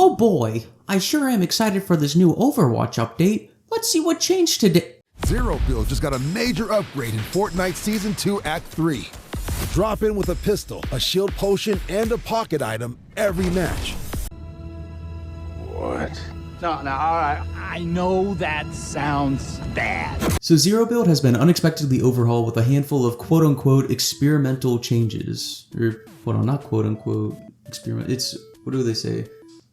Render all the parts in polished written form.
Oh boy, I sure am excited for this new Overwatch update. Let's see what changed today. Zero Build just got a major upgrade in Fortnite Season 2 Act 3. Drop in with a pistol, a shield potion, and a pocket item every match. What? No, alright. I know that sounds bad. So Zero Build has been unexpectedly overhauled with a handful of quote-unquote experimental changes. Or, hold on, not quote-unquote experiment. It's, what do they say?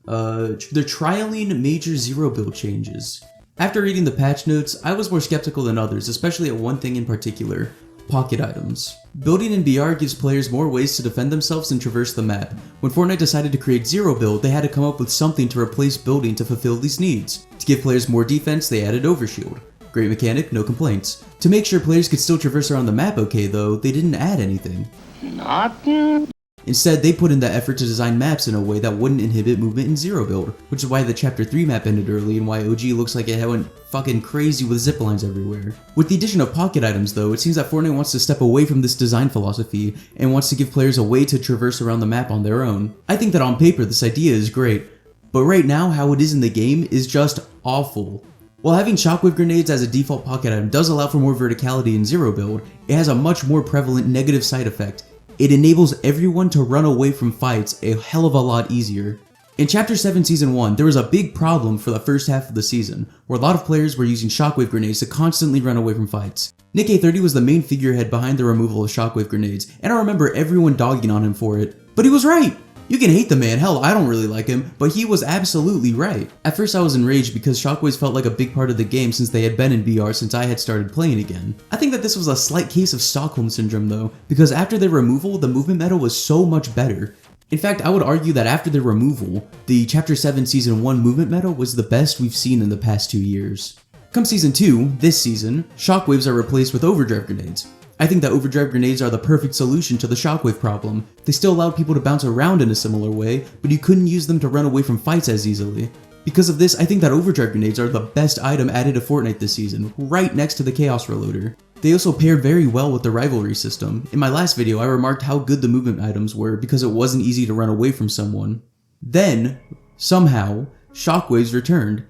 They're trialing major Zero Build changes. After reading the patch notes, I was more skeptical than others, especially at one thing in particular: pocket items. Building in BR gives players more ways to defend themselves and traverse the map. When Fortnite decided to create Zero Build, they had to come up with something to replace building to fulfill these needs. To give players more defense, they added Overshield. Great mechanic, no complaints. To make sure players could still traverse around the map okay though, they didn't add anything. Nothing. Instead, they put in the effort to design maps in a way that wouldn't inhibit movement in Zero Build, which is why the Chapter 3 map ended early and why OG looks like it went fucking crazy with ziplines everywhere. With the addition of pocket items though, it seems that Fortnite wants to step away from this design philosophy and wants to give players a way to traverse around the map on their own. I think that on paper this idea is great, but right now how it is in the game is just awful. While having shockwave grenades as a default pocket item does allow for more verticality in Zero Build, it has a much more prevalent negative side effect. It enables everyone to run away from fights a hell of a lot easier. In Chapter 7 Season 1, there was a big problem for the first half of the season, where a lot of players were using shockwave grenades to constantly run away from fights. Nick A30 was the main figurehead behind the removal of shockwave grenades, and I remember everyone dogging on him for it. But he was right! You can hate the man, hell, I don't really like him, but he was absolutely right. At first I was enraged because shockwaves felt like a big part of the game since they had been in BR since I had started playing again. I think that this was a slight case of Stockholm Syndrome though, because after their removal, the movement meta was so much better. In fact, I would argue that after their removal, the Chapter 7 Season 1 movement meta was the best we've seen in the past 2 years. Come Season 2, this season, shockwaves are replaced with overdrive grenades. I think that overdrive grenades are the perfect solution to the shockwave problem. They still allowed people to bounce around in a similar way, but you couldn't use them to run away from fights as easily. Because of this, I think that overdrive grenades are the best item added to Fortnite this season, right next to the Chaos Reloader. They also paired very well with the rivalry system. In my last video, I remarked how good the movement items were because it wasn't easy to run away from someone. Then, somehow, shockwaves returned,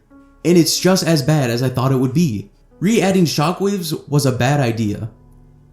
and it's just as bad as I thought it would be. Re-adding shockwaves was a bad idea.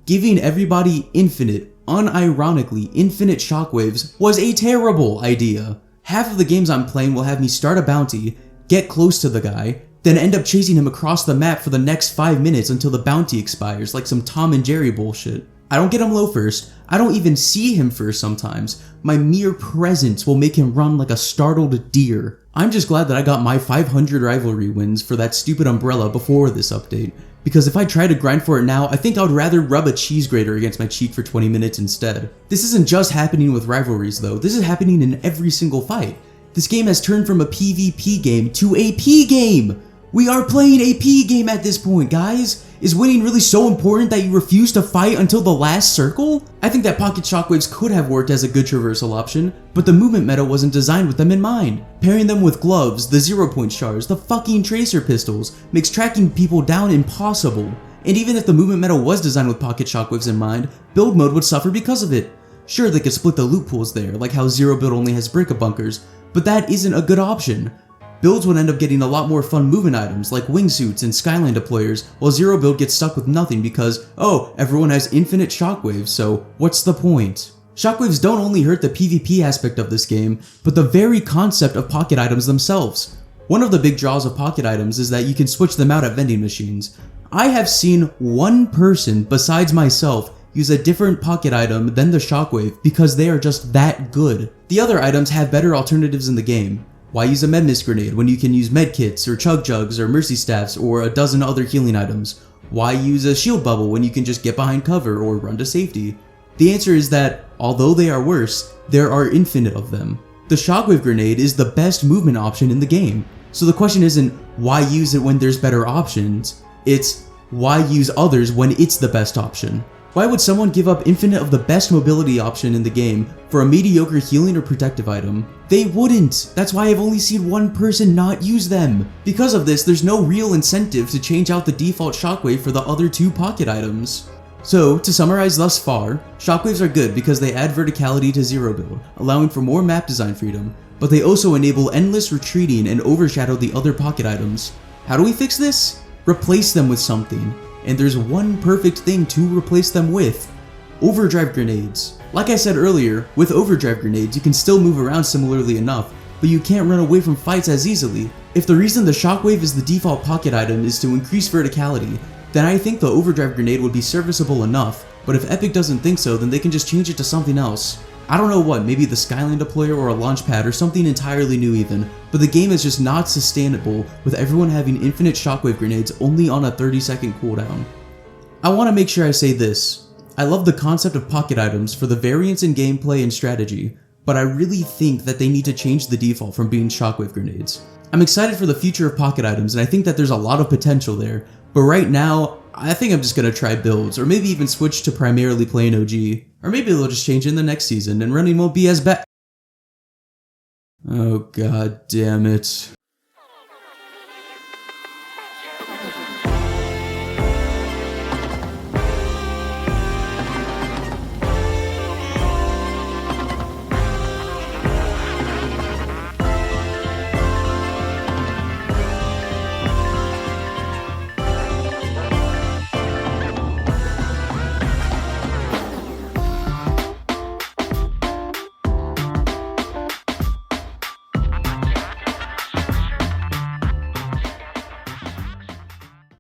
Giving everybody infinite, unironically infinite shockwaves was a terrible idea. Half of the games I'm playing will have me start a bounty, get close to the guy, then end up chasing him across the map for the next 5 minutes until the bounty expires like some Tom and Jerry bullshit. I don't get him low first, I don't even see him first sometimes. My mere presence will make him run like a startled deer. I'm just glad that I got my 500 rivalry wins for that stupid umbrella before this update. Because if I try to grind for it now, I think I would rather rub a cheese grater against my cheek for 20 minutes instead. This isn't just happening with rivalries though, this is happening in every single fight. This game has turned from a PvP game to a P game! We are playing a P game at this point, guys! Is winning really so important that you refuse to fight until the last circle? I think that pocket shockwaves could have worked as a good traversal option, but the movement meta wasn't designed with them in mind. Pairing them with gloves, the 0-point shards, the fucking tracer pistols makes tracking people down impossible. And even if the movement meta was designed with pocket shockwaves in mind, build mode would suffer because of it. Sure, they could split the loot pools there, like how Zero Build only has break-up bunkers, but that isn't a good option. Builds would end up getting a lot more fun movement items like wingsuits and skyline deployers, while Zero Build gets stuck with nothing because, oh, everyone has infinite shockwaves, so what's the point? Shockwaves don't only hurt the PvP aspect of this game, but the very concept of pocket items themselves. One of the big draws of pocket items is that you can switch them out at vending machines. I have seen one person besides myself use a different pocket item than the shockwave because they are just that good. The other items have better alternatives in the game. Why use a medmist grenade when you can use medkits or chug jugs or mercy staffs or a dozen other healing items? Why use a shield bubble when you can just get behind cover or run to safety? The answer is that, although they are worse, there are infinite of them. The shockwave grenade is the best movement option in the game. So the question isn't, why use it when there's better options? It's, why use others when it's the best option? Why would someone give up infinite of the best mobility option in the game for a mediocre healing or protective item? They wouldn't! That's why I've only seen one person not use them! Because of this, there's no real incentive to change out the default shockwave for the other two pocket items. So, to summarize thus far, shockwaves are good because they add verticality to zero build, allowing for more map design freedom, but they also enable endless retreating and overshadow the other pocket items. How do we fix this? Replace them with something. And there's one perfect thing to replace them with: overdrive grenades. Like I said earlier, with overdrive grenades you can still move around similarly enough, but you can't run away from fights as easily. If the reason the shockwave is the default pocket item is to increase verticality, then I think the overdrive grenade would be serviceable enough, but if Epic doesn't think so, then they can just change it to something else. I don't know what, maybe the Skyline deployer or a launch pad or something entirely new even, but the game is just not sustainable with everyone having infinite shockwave grenades only on a 30-second cooldown. I want to make sure I say this: I love the concept of pocket items for the variance in gameplay and strategy, but I really think that they need to change the default from being shockwave grenades. I'm excited for the future of pocket items and I think that there's a lot of potential there, but right now, I think I'm just gonna try builds, or maybe even switch to primarily playing OG. Or maybe they'll just change in the next season and running won't be as bad. Oh god damn it.